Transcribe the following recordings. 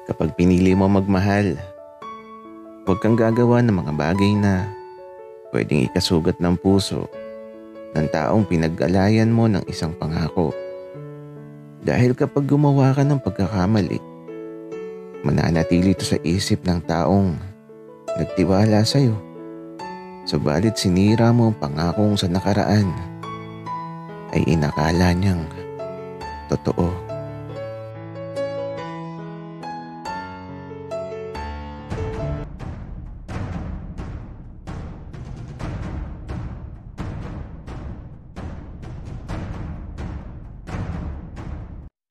Kapag pinili mo magmahal, huwag kang gagawa ng mga bagay na pwedeng ikasugat ng puso ng taong pinag-alayan mo ng isang pangako. Dahil kapag gumawa ka ng pagkakamali, mananatili ito sa isip ng taong nagtiwala sa'yo. Subalit sinira mo ang pangakong sa nakaraan ay inakala niyang totoo.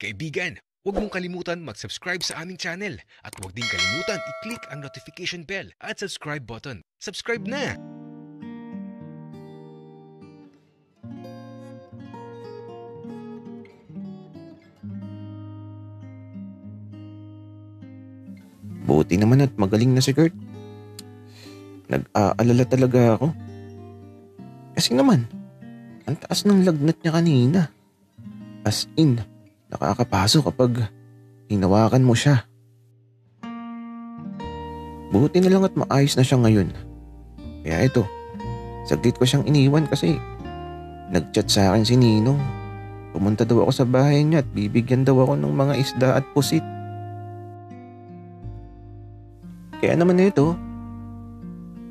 Kaibigan, huwag mong kalimutan mag-subscribe sa aming channel at huwag din kalimutan i-click ang notification bell at subscribe button. Subscribe na! Buti naman at magaling na si Kurt. Nag-aalala talaga ako. Kasi naman, ang taas ng lagnat niya kanina. As in, nakakapasok kapag hinawakan mo siya. Buti na lang at maayos na siya ngayon. Kaya ito, saglit ko siyang iniwan kasi nag-chat sa akin si Ninong. Pumunta daw ako sa bahay niya at bibigyan daw ako ng mga isda at pusit. Kaya naman ito,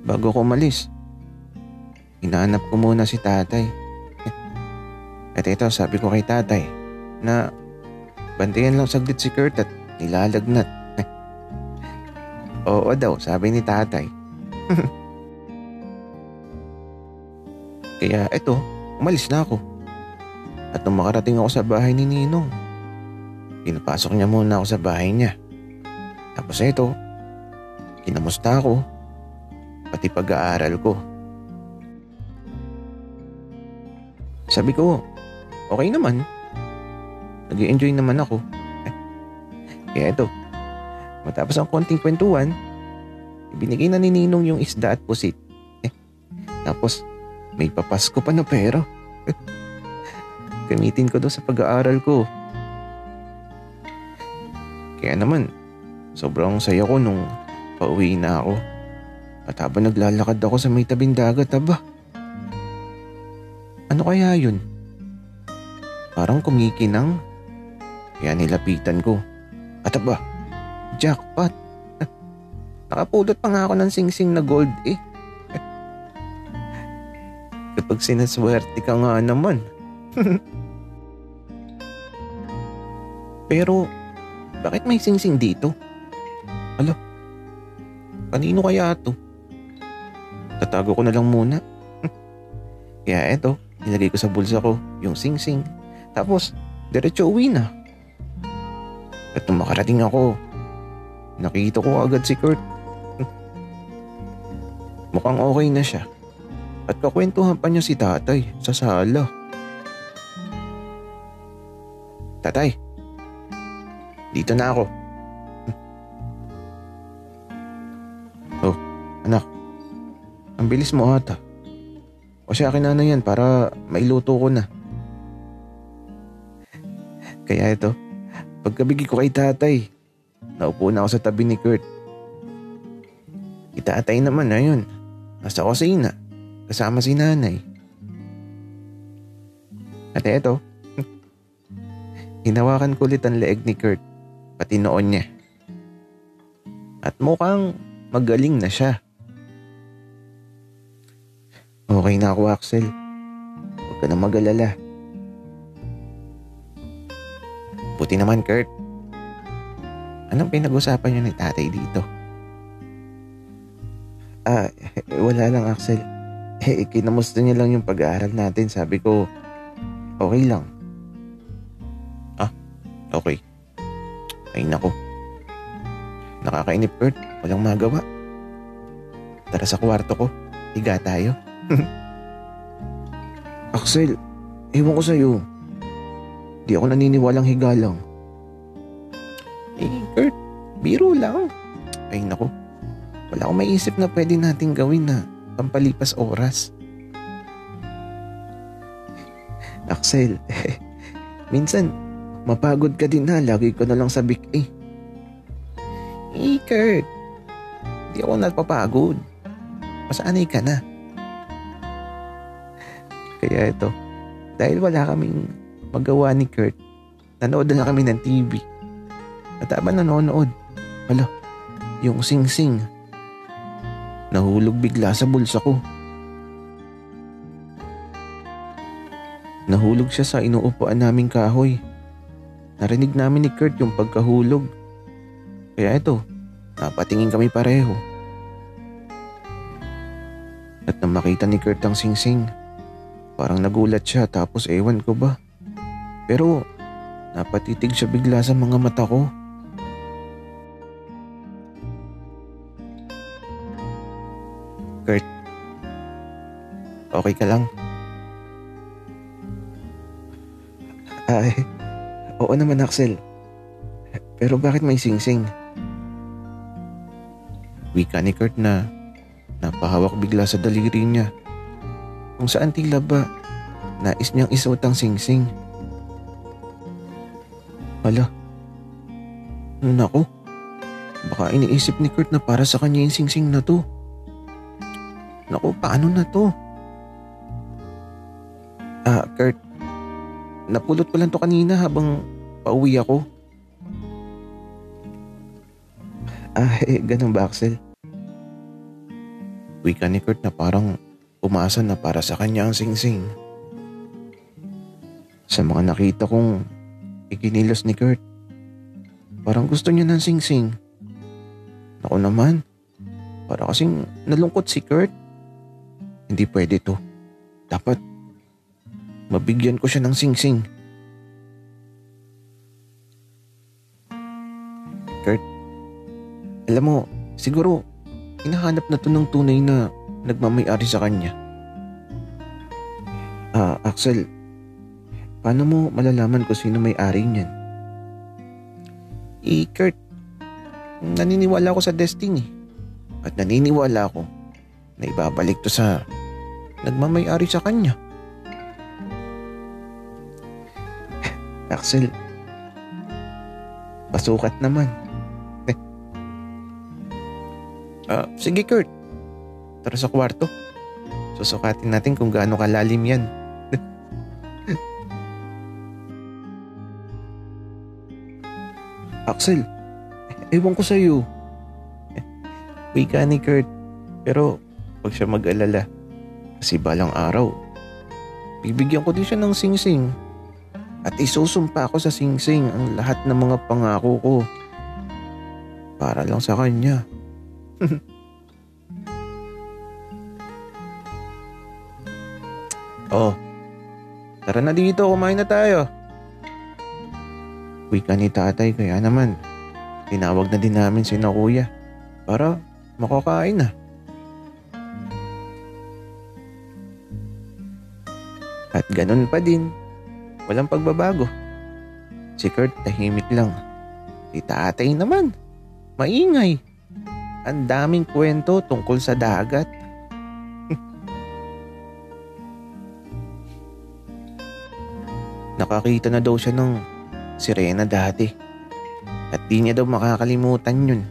bago ko umalis, hinahanap ko muna si tatay. At ito, sabi ko kay tatay na bantayan lang saglit si Kurt at nilalagnat. Oo daw, sabi ni tatay. Kaya ito, umalis na ako. At nung makarating ako sa bahay ni Ninong, pinapasok niya muna ako sa bahay niya. Tapos ito, kinamusta ako, pati pag-aaral ko. Sabi ko, okay naman. Nag-i-enjoy naman ako. Kaya ito, matapos ang konting kwentuhan, ibinigay na ni Ninong yung isda at pusit. Tapos, may papasko pa na pera. Gamitin ko daw sa pag-aaral ko. Kaya naman, sobrang saya ko nung pauwi na ako. At habang naglalakad ako sa may tabing dagat, ano kaya yun? Parang kumikinang. Kaya nilapitan ko. At jackpot. Nakapulot pa nga ako ng singsing na gold eh. Kapag sinaswerte ka nga naman. Pero, bakit may singsing dito? Ala, kanino kaya ito? Tatago ko na lang muna. Kaya eto, nilagay ko sa bulsa ko yung singsing. Tapos, diretso uwi na. At nung makarating ako, nakita ko agad si Kurt. Mukhang okay na siya. At kakwentuhan pa niya si tatay sa sala. Tatay, dito na ako. Oh, anak. Ang bilis mo ata. O siya akin na yan para mailuto ko na. Kaya ito, pagkabigi ko kay tatay, naupo na ako sa tabi ni Kurt. Itatay naman na yun. Nasa kusina, kasama si nanay. At eto, hinawakan ko ulit ang leeg ni Kurt, pati noon niya. At mukhang magaling na siya. Okay na ako, Axel. Huwag ka na mag-alala. Buti naman, Kurt. Anong pinag-usapan niyo ni tatay dito? Wala lang, Axel. Kinamusta niya lang yung pag-aaral natin. Sabi ko, okay lang. Okay. Ay nako. Nakakainip, Kurt. Walang magawa. Tara sa kwarto ko. Higa tayo. Axel, ewan ko sa'yo. Di ako naniniwalang higa lang. Kurt, biro lang. Ay nako. Wala akong maisip na pwede nating gawin na pampalipas oras. Axel, minsan mapagod ka din na. Lagi ko na lang sabik Kurt, hindi ako napapagod. Masanay ka na. Kaya ito, dahil wala kaming magawa ni Kurt, nanood na lang kami ng TV. At habang nanonood, yung sing-sing, nahulog bigla sa bulsa ko. Nahulog siya sa inuupuan naming kahoy. Narinig namin ni Kurt yung pagkahulog. Kaya ito, napatingin kami pareho. At nang makita ni Kurt ang sing-sing, parang nagulat siya tapos ewan ko ba. Pero napatitig siya bigla sa mga mata ko. Kurt, okay ka lang? Ay, oo naman Axel. Pero bakit may sing-sing? Wika ni Kurt na napahawak bigla sa daliri niya. Kung saan tila ba nais niyang isuot ang sing-sing. Naku, baka iniisip ni Kurt na para sa kanya yung sing-sing na to. Naku, paano na to? Kurt, napulot ko lang to kanina habang pauwi ako. Ganun ba Axel? Wika ni Kurt na parang umasa na para sa kanya ang sing-sing. Sa mga nakita kong ikinilos ni Kurt, parang gusto niya ng sing-sing. Ako naman, para kasing nalungkot si Kurt. Hindi pwede to. Dapat mabigyan ko siya ng sing-sing. Kurt, alam mo, siguro hinahanap na to ng tunay na nagmamay-ari sa kanya. Axel, paano mo malalaman kung sino may-ari niyan? Kurt, naniniwala ako sa destiny. At naniniwala ako na ibabalik to sa nagmamay-ari sa kanya. Axel, pasukat naman. Sige Kurt, tara sa kwarto. Susukatin natin kung gaano kalalim yan. Axel, ewan ko sa'yo. Wika ni Kurt, pero pag siya mag-alala, kasi balang araw, bibigyan ko din siya ng sing-sing. At isusumpa ko sa sing-sing ang lahat ng mga pangako ko. Para lang sa kanya. Tara na dito, kumain na tayo. Wika ni tatay, kaya naman tinawag na din namin si kuya para makakain na. At ganun pa din, walang pagbabago. Si Kurt tahimik lang. Si tatay naman, maingay. Ang daming kwento tungkol sa dagat. Nakakita na daw siya ng sirena dati. At di niya daw makakalimutan yun.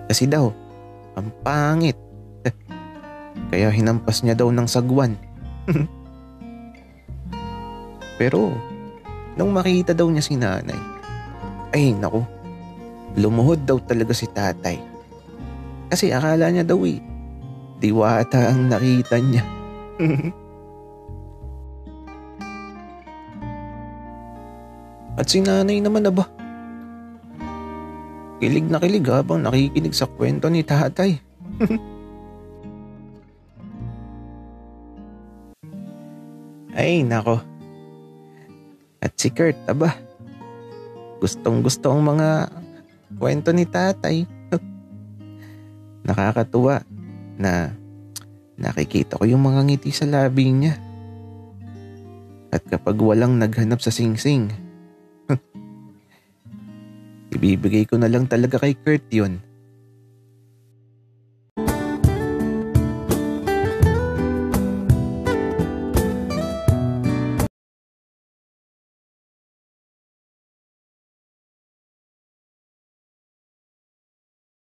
Kasi daw, ang pangit. Kaya hinampas niya daw ng sagwan. Pero, nung makita daw niya si nanay, ay naku, lumuhod daw talaga si tatay. Kasi akala niya daw diwata ang nakita niya. At si nanay naman kilig na kilig habang nakikinig sa kwento ni tatay. Ay nako. At si Kurt gustong gusto ang mga kwento ni tatay. Nakakatuwa na nakikita ko yung mga ngiti sa labi niya. At kapag walang naghanap sa sing-sing, ibibigay ko na lang talaga kay Kurt yun.